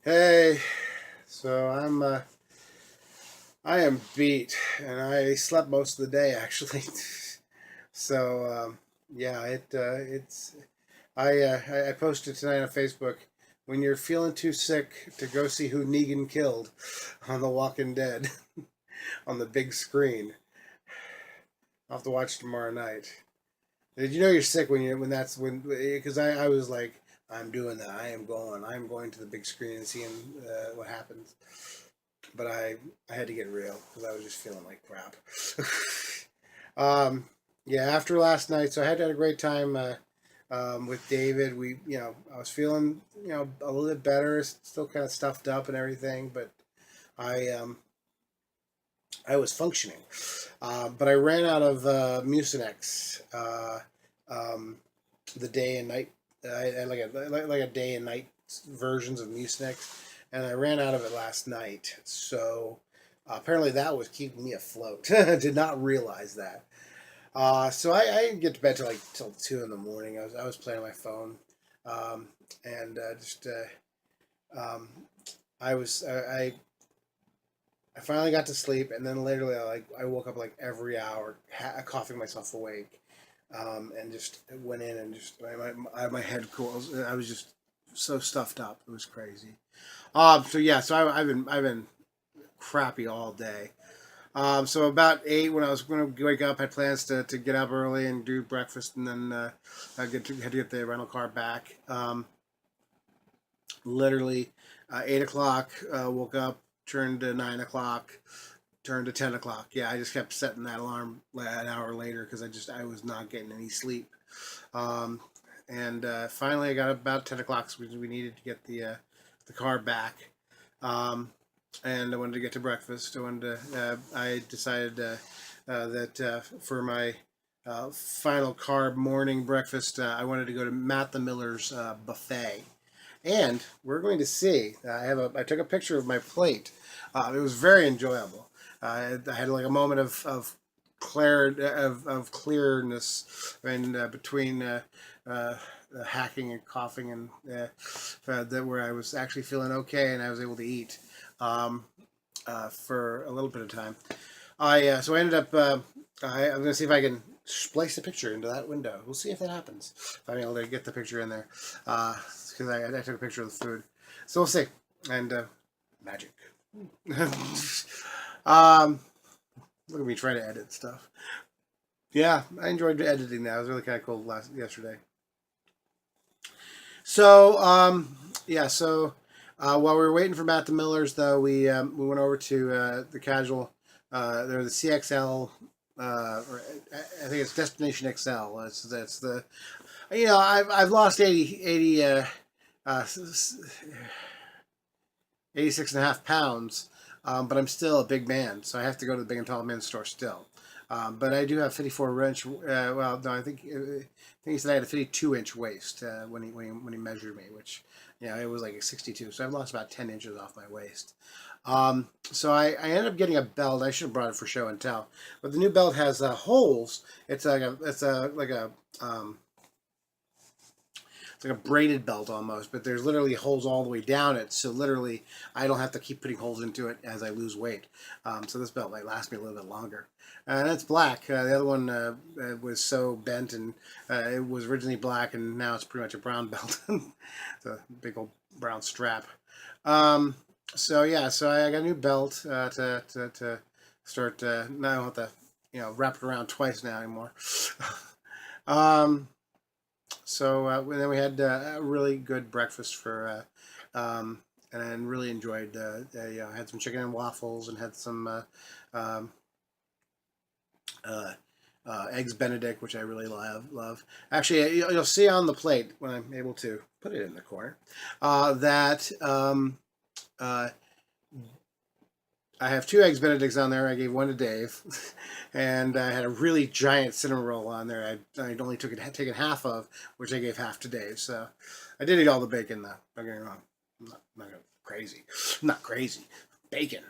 Hey, so I am beat, and I slept most of the day actually. Yeah, it's I posted tonight on Facebook. When you're feeling too sick to go see who Negan killed on The Walking Dead on the big screen, I'll have to watch tomorrow night. Did you know you're sick when that's when? Because I was like, I'm doing that. I'm going to the big screen and seeing what happens. But I had to get real because I was just feeling like crap. um, yeah, after last night, so I had a great time with David. I was feeling a little bit better, still kind of stuffed up and everything, but I um, I was functioning. But I ran out of Mucinex, the day and night, I like a day and night versions of Mucinex, and I ran out of it last night. So apparently that was keeping me afloat. Did not realize that. So I didn't get to bed till 2 in the morning. I was playing on my phone, um, and just um, I finally got to sleep, and then literally I woke up like every hour, coughing myself awake, and just went in and just my head cool. I was just so stuffed up. It was crazy. So I've been crappy all day. So about 8 when I was going to wake up, I had plans to get up early and do breakfast, and then had to get the rental car back. Literally, 8 o'clock. Woke up, turned to 9 o'clock, turned to 10 o'clock. Yeah, I just kept setting that alarm an hour later because I was not getting any sleep. Um, and finally, I got up about 10 o'clock, so we needed to get the car back. Um, and I wanted to get to breakfast. I decided that for my final carb morning breakfast, I wanted to go to Matt the Miller's buffet. And we're going to see. I took a picture of my plate. It was very enjoyable. I had like a moment of clearness and between hacking and coughing and that where I was actually feeling okay and I was able to eat for a little bit of time. I ended up. I'm going to see if I can splice the picture into that window. We'll see if that happens. If I'm able to get the picture in there, because I took a picture of the food. So we'll see. And magic. um, Look at me trying to edit stuff. Yeah, I enjoyed editing that. It was really kind of cool yesterday. So yeah, so while we were waiting for Matt the Millers, though, we went over to the casual. They're the CXL, or I think it's Destination XL. That's the I've lost uh, 86.5 pounds, but I'm still a big man, so I have to go to the Big and Tall Men's store still. But I do have 54 inch. Well, no, I think he said I had a 52-inch waist when he measured me, which it was like a 62. So I've lost about 10 inches off my waist. So I ended up getting a belt. I should have brought it for show and tell, but the new belt has holes. It's like a braided belt almost, but there's literally holes all the way down it. So literally, I don't have to keep putting holes into it as I lose weight. So this belt might last me a little bit longer. And it's black. The other one was so bent, and it was originally black, and now it's pretty much a brown belt. It's a big old brown strap. Um, so yeah, so I got a new belt to start. Now I don't have to wrap it around twice now anymore. um, and then we had a really good breakfast and I really enjoyed. I had some chicken and waffles and had some um, uh, eggs Benedict, which I really love. Actually, you'll see on the plate when I'm able to put it in the corner that uh, I have two eggs Benedicts on there. I gave one to Dave, and I had a really giant cinnamon roll on there. I'd only taken half of, which I gave half to Dave. So I did eat all the bacon though. Don't get me wrong. I'm not crazy. I'm not crazy. Bacon.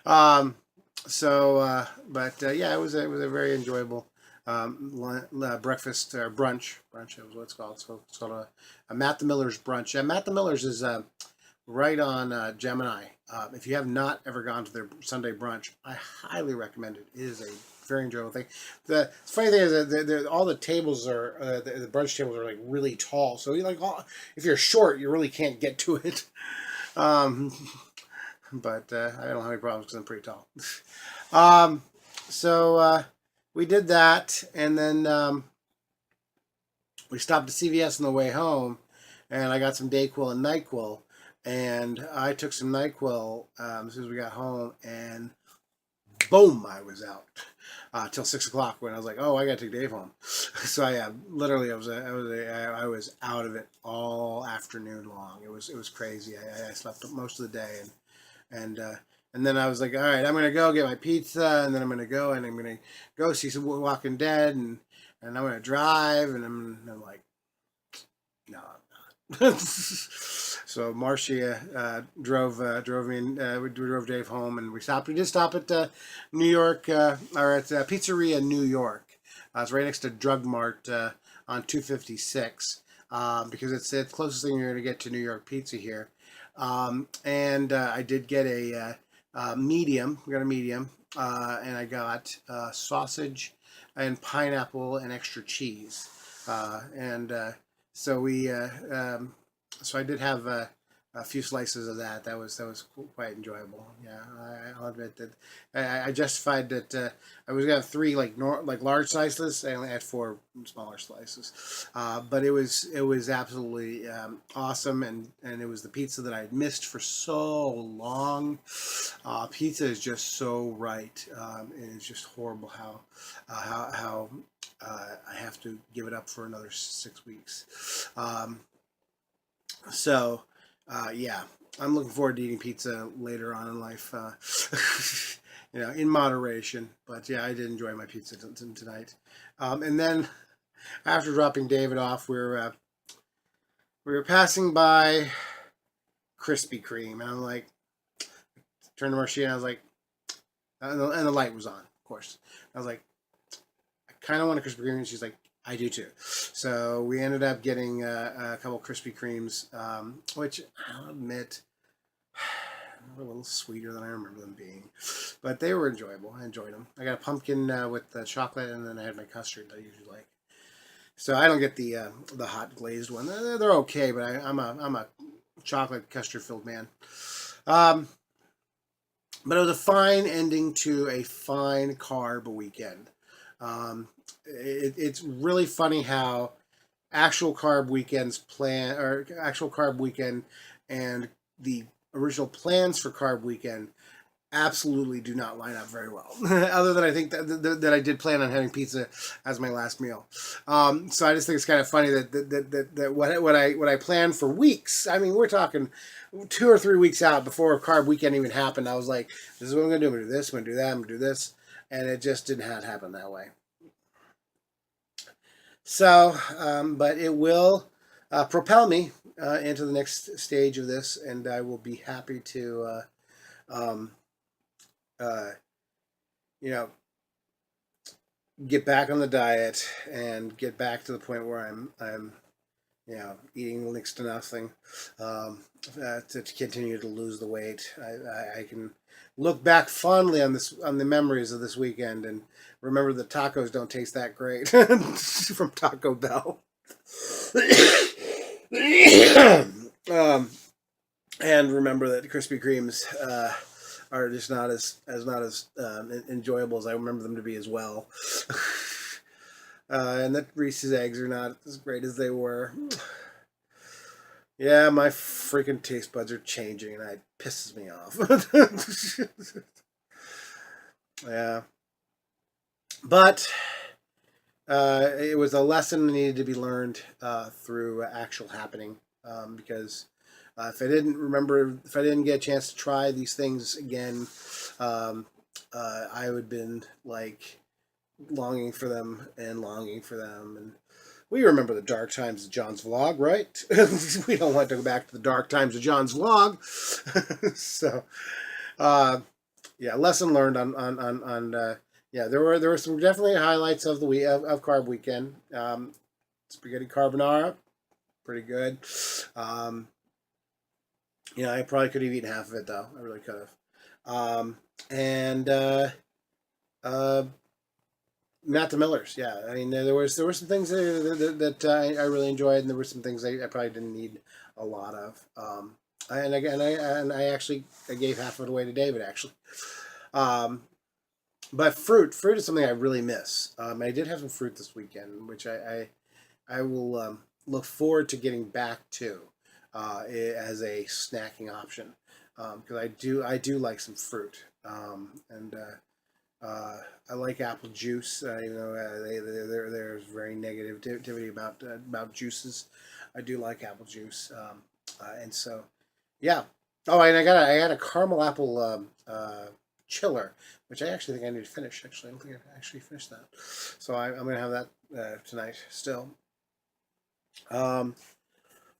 um. But yeah, it was a very enjoyable breakfast or brunch. Brunch is what it's called. It's called a Matt the Miller's brunch. Yeah, Matt the Miller's is right on Gemini. If you have not ever gone to their Sunday brunch, I highly recommend it. It is a very enjoyable thing. The funny thing is that all the tables are the brunch tables are like really tall. So you if you're short, you really can't get to it. Um, but I don't have any problems because I'm pretty tall. So we did that, and then we stopped at CVS on the way home, and I got some Dayquil and NyQuil, and I took some NyQuil as soon as we got home, and boom, I was out till 6 o'clock when I was like, oh, I got to take Dave home. So literally I was out of it all afternoon long. It was crazy. I slept most of the day, and then I was like, all right, I'm gonna go get my pizza, and then I'm gonna go see some Walking Dead, and I'm gonna drive, and I'm like, no, I'm not. So Marcia drove me, we drove Dave home, and we stopped. We did stop at New York, or at Pizzeria New York. It's right next to Drug Mart on 256, because it's the closest thing you're gonna get to New York pizza here. And I did get a medium. We got a medium, and I got sausage and pineapple and extra cheese. So so I did have a few slices of that. That was quite enjoyable. Yeah, I'll admit that I justified that I was gonna have three like large slices. I only had four smaller slices, but it was absolutely awesome, and it was the pizza that I had missed for so long. Pizza is just so right. It is just horrible how I have to give it up for another 6 weeks. So, yeah, I'm looking forward to eating pizza later on in life, in moderation. But yeah, I did enjoy my pizza tonight. And then after dropping David off, we were passing by Krispy Kreme, and I'm like, turned to Marcia, and I was like, and the light was on, of course. I was like, I kind of want a Krispy Kreme, and she's like, I do too. So we ended up getting a couple Krispy Kremes, which I'll admit were a little sweeter than I remember them being, but they were enjoyable. I enjoyed them. I got a pumpkin with the chocolate, and then I had my custard that I usually like. So I don't get the hot glazed one. They're okay, but I'm a chocolate custard filled man. But it was a fine ending to a fine carb weekend. It's really funny how actual carb weekend and the original plans for carb weekend absolutely do not line up very well. Other than I think that I did plan on having pizza as my last meal. So I just think it's kind of funny that what I planned for weeks. I mean, we're talking 2 or 3 weeks out before carb weekend even happened. I was like, this is what I'm gonna do. I'm gonna do this. I'm gonna do that. I'm gonna do this, and it just didn't happen that way. So, but it will propel me into the next stage of this, and I will be happy to, uh, you know, get back on the diet and get back to the point where I'm eating next to nothing, to continue to lose the weight. I can look back fondly on the memories of this weekend and remember that tacos don't taste that great from Taco Bell. And remember that Krispy Kremes are just not as enjoyable as I remember them to be as well. And that Reese's eggs are not as great as they were. Yeah, my freaking taste buds are changing, and it pisses me off. Yeah, but it was a lesson that needed to be learned through actual happening. Because if I didn't get a chance to try these things again, I would have been like longing for them and longing for them. And we remember the dark times of John's vlog, right? We don't want to go back to the dark times of John's vlog. So, yeah, lesson learned on Yeah, there were some definitely highlights of the week of Carb Weekend. Spaghetti carbonara, pretty good. Um, I probably could have eaten half of it though. I really could have. And uh, Not the Millers. Yeah, I mean there were some things that I really enjoyed, and there were some things I probably didn't need a lot of. And I actually I gave half of it away to David actually. Um, but fruit is something I really miss. I did have some fruit this weekend, which I will look forward to getting back to as a snacking option because I do like some fruit and I like apple juice. There's very negativity about juices. I do like apple juice, and so yeah. Oh, and I got a caramel apple chiller, which I actually think I need to finish. Actually, I don't think I actually finished that, so I'm gonna have that tonight still. Um,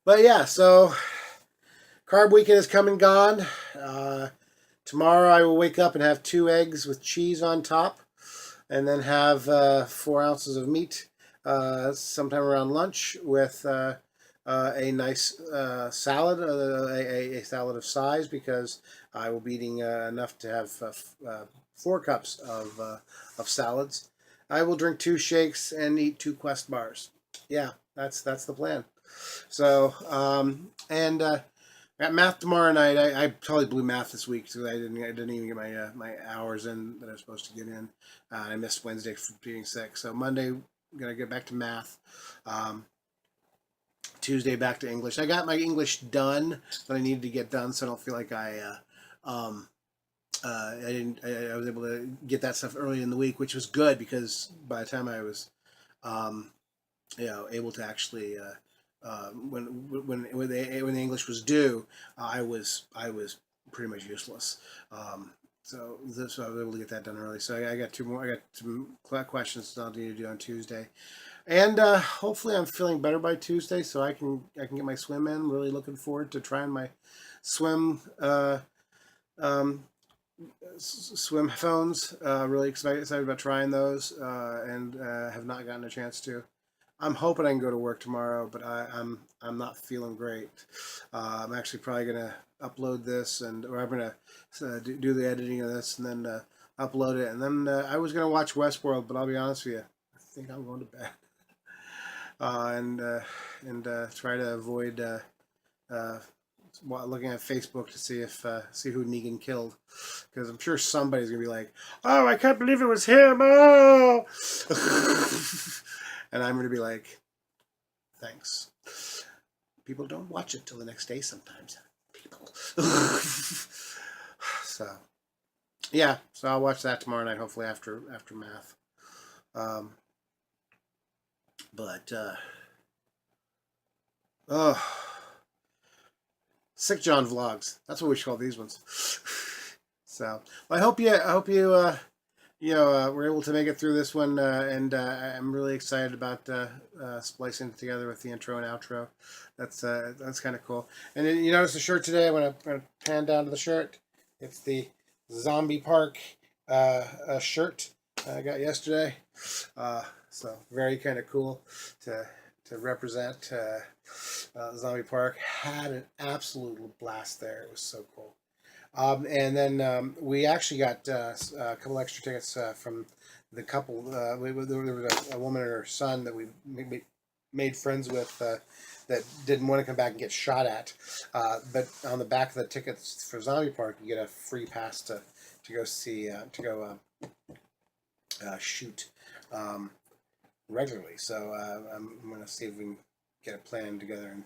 but yeah, so Carb Weekend is come and gone. Tomorrow I will wake up and have 2 eggs with cheese on top, and then have 4 ounces of meat sometime around lunch with a nice salad, a salad of size, because I will be eating enough to have 4 cups of salads. I will drink 2 shakes and eat 2 Quest bars. Yeah, that's the plan. So and at math tomorrow night, I probably blew math this week, so I didn't even get my hours in that I was supposed to get in. I missed Wednesday for being sick, so Monday I'm gonna get back to math. Um, Tuesday back to English. I got my English done that I needed to get done, so I don't feel like I didn't. I was able to get that stuff early in the week, which was good because by the time I was um, able to actually when the English was due, I was pretty much useless. So I was able to get that done early. So I got 2 more. I got some questions that I'll need to do on Tuesday, and hopefully I'm feeling better by Tuesday, so I can get my swim in. Really looking forward to trying my swim. Um, Swim phones. Really excited about trying those, and have not gotten a chance to. I'm hoping I can go to work tomorrow, but I'm not feeling great. I'm actually probably gonna upload this, or I'm gonna do the editing of this, and then upload it. And then I was gonna watch Westworld, but I'll be honest with you, I think I'm going to bed, and try to avoid uh, looking at Facebook to see who Negan killed, because I'm sure somebody's gonna be like, "Oh, I can't believe it was him!" Oh, and I'm gonna be like, "Thanks." People don't watch it till the next day sometimes. People. So yeah, so I'll watch that tomorrow night, hopefully after math. Um, but oh, Sick John vlogs. That's what we should call these ones. So well, I hope you were able to make it through this one, and I'm really excited about splicing it together with the intro and outro. That's kind of cool. And then you notice the shirt today. I'm gonna pan down to the shirt. It's the Zombie Park shirt I got yesterday. So very kind of cool to represent Zombie Park. Had an absolute blast there. It was so cool. And then we actually got a couple extra tickets from the couple. There was a woman and her son that we made friends with that didn't want to come back and get shot at. But on the back of the tickets for Zombie Park, you get a free pass to go see shoot regularly. So I'm going to see if we can get a plan together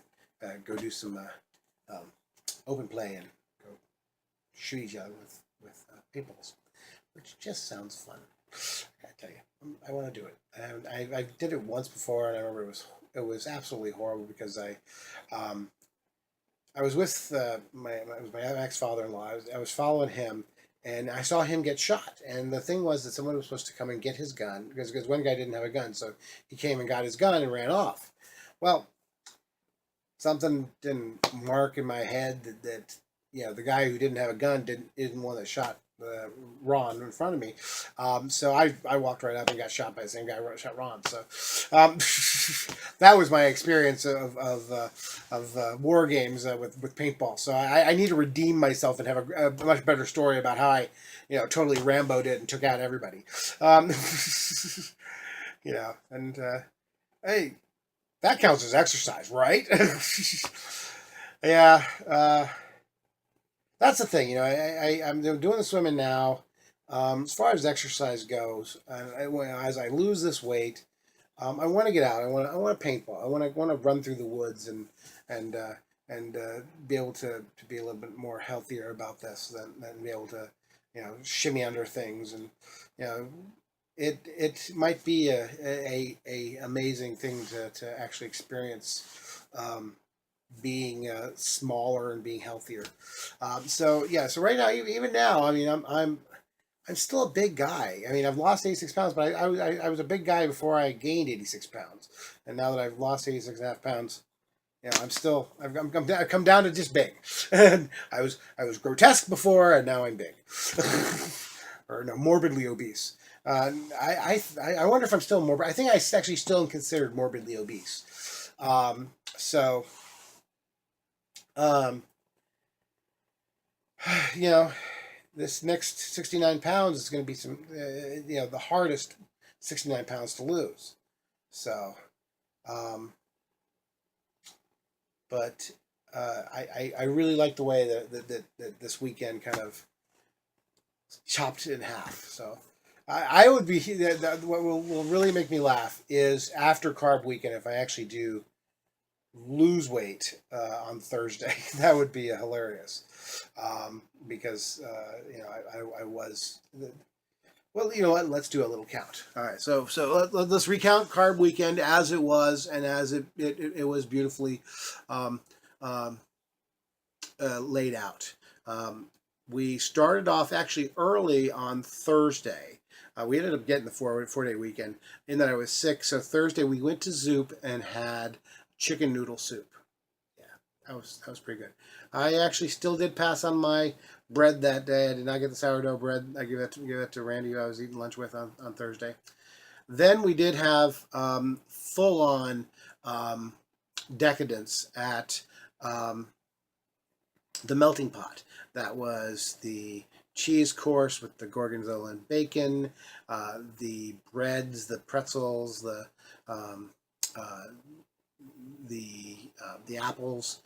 and go do some open play and go shoot each other with paintballs, which just sounds fun. I gotta tell you, I want to do it. And I did it once before, and I remember it was absolutely horrible because I was with my ex father-in-law. I was following him, and I saw him get shot. And the thing was that someone was supposed to come and get his gun because one guy didn't have a gun, so he came and got his gun and ran off. Well, something didn't mark in my head that the guy who didn't have a gun didn't want to shot Ron in front of me. So I walked right up and got shot by the same guy who shot Ron. So um, that was my experience of war games with paintball. So I need to redeem myself and have a much better story about how I totally Rambo'd it and took out everybody. Um, and hey, that counts as exercise, right? Yeah. That's the thing, I'm doing the swimming now. As far as exercise goes, as I lose this weight, I want to get out. I want to paintball. I want to run through the woods and uh, and be able to be a little bit more healthier about this than be able to shimmy under things and you know it might be a amazing thing to actually experience. Being smaller and being healthier. So yeah, so right now, even now, I mean, I'm still a big guy. I mean, I've lost 86 pounds, but I was a big guy before I gained 86 pounds, and now that I've lost 86 and a half pounds, I've come down to just big. And I was grotesque before, and now I'm big, or no, morbidly obese. I wonder if I'm still morbid. I think I actually still considered morbidly obese. So um, you know, this next 69 pounds is going to be the hardest 69 pounds to lose. So, um, but I really like the way that this weekend kind of chopped in half. So I would be, what will really make me laugh is after Carb Weekend, if I actually do lose weight on Thursday. That would be hilarious, because I was. Well, you know what? Let's do a little count. All right, so let's recount Carb Weekend as it was and as it was beautifully um, um, laid out. Um, we started off actually early on Thursday. We ended up getting the four-day weekend in that I was sick. So Thursday we went to Zoop and had chicken noodle soup. Yeah, that was pretty good. I actually still did pass on my bread that day. I did not get the sourdough bread. I give that to Randy, who I was eating lunch with on Thursday. Then we did have full on decadence at the melting pot. That was the cheese course with the gorgonzola and bacon, the breads, the pretzels, um, uh, the apples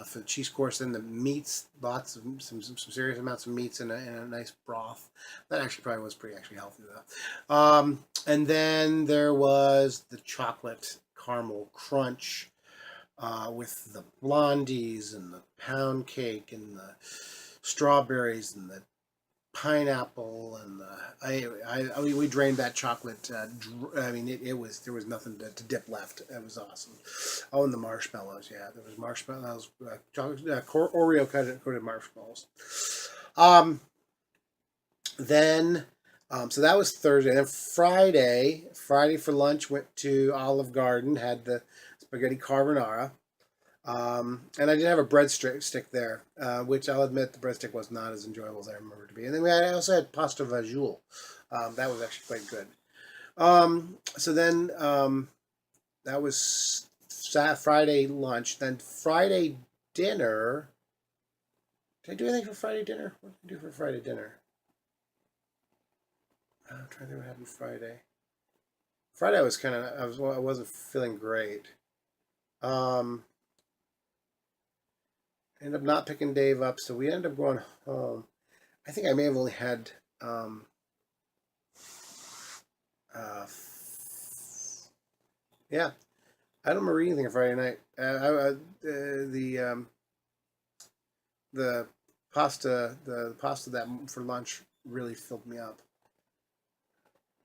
for the cheese course, then the meats, lots of some serious amounts of meats in a nice broth. That actually probably was pretty actually healthy though. And then there was the chocolate caramel crunch with the blondies and the pound cake and the strawberries and the pineapple and we drained that chocolate. I mean, it was there was nothing to dip left. It was awesome. Oh, and the marshmallows. Yeah, there was marshmallows, chocolate, Oreo coated marshmallows. Um, then, so that was Thursday. Then Friday for lunch went to Olive Garden. Had the spaghetti carbonara. And I did have a breadstick there, which I'll admit the breadstick was not as enjoyable as I remember it to be. And then I also had pasta vajul. That was actually quite good. So then that was Friday lunch. Then Friday dinner. Did I do anything for Friday dinner? What did I do for Friday dinner? I'm trying to think what happened Friday. Friday I was I wasn't feeling great. Ended up not picking Dave up, so we ended up going home. I think I may have only had yeah. I don't remember anything on Friday night. The pasta that for lunch really filled me up.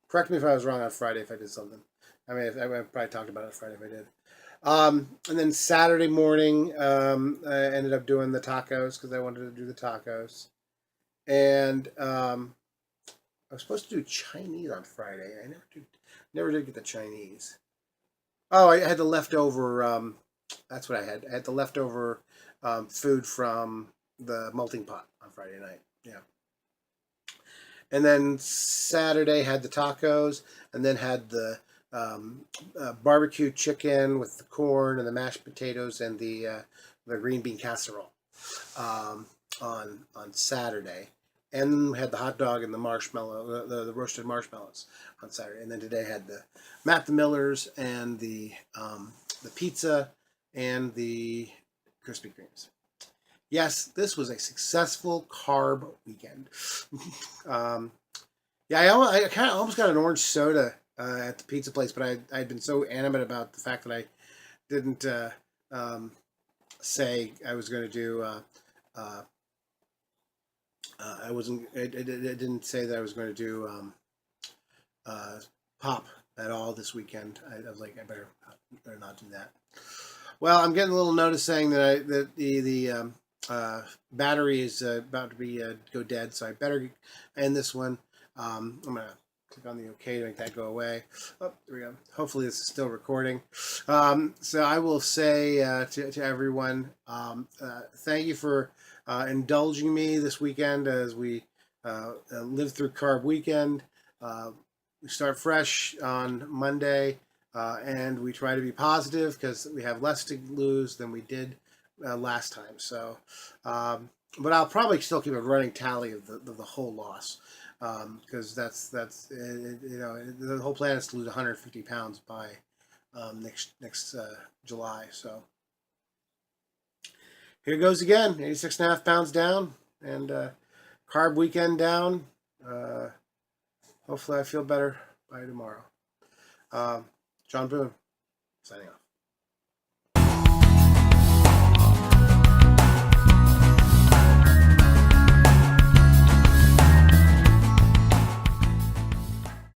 Correct me if I was wrong on Friday if I did something. I mean, I probably talked about it Friday if I did. And then Saturday morning, I ended up doing the tacos because I wanted to do the tacos. And I was supposed to do Chinese on Friday. I never did get the Chinese. Oh, I had the leftover. That's what I had. I had the leftover food from the melting pot on Friday night. Yeah. And then Saturday had the tacos, and then had the barbecue chicken with the corn and the mashed potatoes and the green bean casserole on Saturday, and had the hot dog and the marshmallow, the roasted marshmallows on Saturday, and then today had the Matt the Millers and the pizza and the Krispy Kremes. Yes, this was a successful carb weekend. Yeah, I kind of almost got an orange soda at the pizza place, but I'd been so animate about the fact that I didn't say I was going to do. I wasn't. I didn't say that I was going to do pop at all this weekend. I was like, I better not do that. Well, I'm getting a little notice saying that the battery is about to be go dead, so I better end this one. I'm gonna click on the OK to make that go away. Oh, there we go. Hopefully this is still recording. So I will say to everyone, thank you for indulging me this weekend as we live through Carb Weekend. We start fresh on Monday, and we try to be positive because we have less to lose than we did last time. So, but I'll probably still keep a running tally of the whole loss, because that's the whole plan is to lose 150 pounds by next July. So here goes again, 86.5 pounds down, and carb weekend down. Hopefully I feel better by tomorrow. John Boone, signing off.